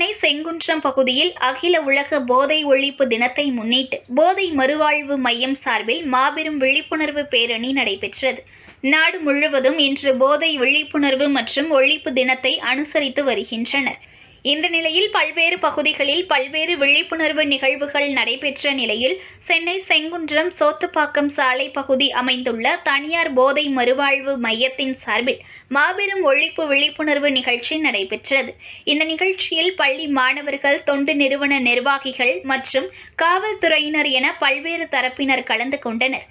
சென்னை செங்குன்றம் பகுதியில் அகில உலக போதை ஒழிப்பு தினத்தை முன்னிட்டு போதை மறுவாழ்வு மையம் சார்பில் மாபெரும் விழிப்புணர்வு பேரணி நடைபெற்றது. நாடு முழுவதும் இன்று போதை விழிப்புணர்வு மற்றும் ஒழிப்பு தினத்தை அனுசரித்து வருகின்றனர். இந்த நிலையில் பல்வேறு பகுதிகளில் பல்வேறு விழிப்புணர்வு நிகழ்வுகள் நடைபெற்ற நிலையில் சென்னை செங்குன்றம் சோத்துப்பாக்கம் சாலை பகுதி அமைந்துள்ள தனியார் போதை மறுவாழ்வு மையத்தின் சார்பில் மாபெரும் ஒழிப்பு விழிப்புணர்வு நிகழ்ச்சி நடைபெற்றது. இந்த நிகழ்ச்சியில் பள்ளி மாணவர்கள், தொண்டு நிறுவன நிர்வாகிகள் மற்றும் காவல்துறையினர் என பல்வேறு தரப்பினர் கலந்து கொண்டனர்.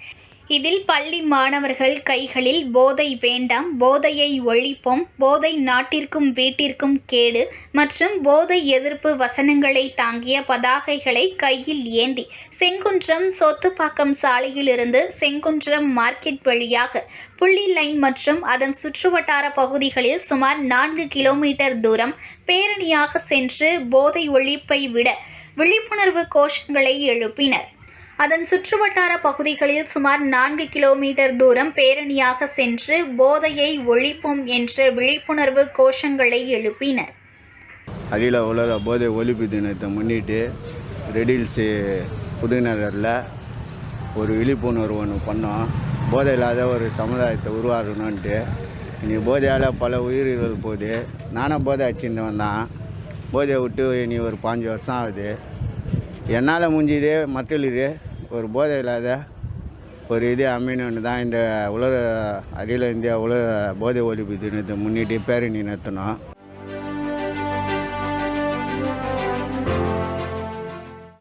இதில் பள்ளி மாணவர்கள் கைகளில் போதை வேண்டாம், போதையை ஒழிப்போம், போதை நாட்டிற்கும் வீட்டிற்கும் கேடு மற்றும் போதை எதிர்ப்பு வசனங்களை தாங்கிய பதாகைகளை கையில் ஏந்தி செங்குன்றம் சோத்துப்பாக்கம் சாலையிலிருந்து செங்குன்றம் மார்க்கெட் வழியாக புள்ளி லைன் மற்றும் அதன் சுற்றுவட்டார பகுதிகளில் சுமார் 4 கிலோமீட்டர் தூரம் பேரணியாக சென்று போதை ஒழிப்பை விட விழிப்புணர்வு கோஷங்களை எழுப்பினர். அதன் சுற்றுவட்டார பகுதிகளில் சுமார் 4 கிலோமீட்டர் தூரம் பேரணியாக சென்று போதையை ஒழிப்போம் என்ற விழிப்புணர்வு கோஷங்களை எழுப்பினர். அகில உலக போதை ஒழிப்பு தினத்தை முன்னிட்டு ரெடில்ஸு புதுநகரில் ஒரு விழிப்புணர்வு ஒன்று பண்ணோம். போதை இல்லாத ஒரு சமுதாயத்தை உருவாக்கணுன்ட்டு. இன்றைக்கி போதையால் பல உயிர்கள் போகுது. நானும் போதை அடிச்சிருந்தவன் தான். போதையை விட்டு இனி ஒரு 5 வருஷம் ஆகுது. என்னால் முடிஞ்சதே மக்களுக்கு ஒரு போதை இல்லாத ஒரு இது அமையணுன்னு தான் இந்த உலக அகில இந்தியா உலக போதை ஒழிப்பு தினத்தை முன்னிட்டு பேரணி நடத்தினோம்.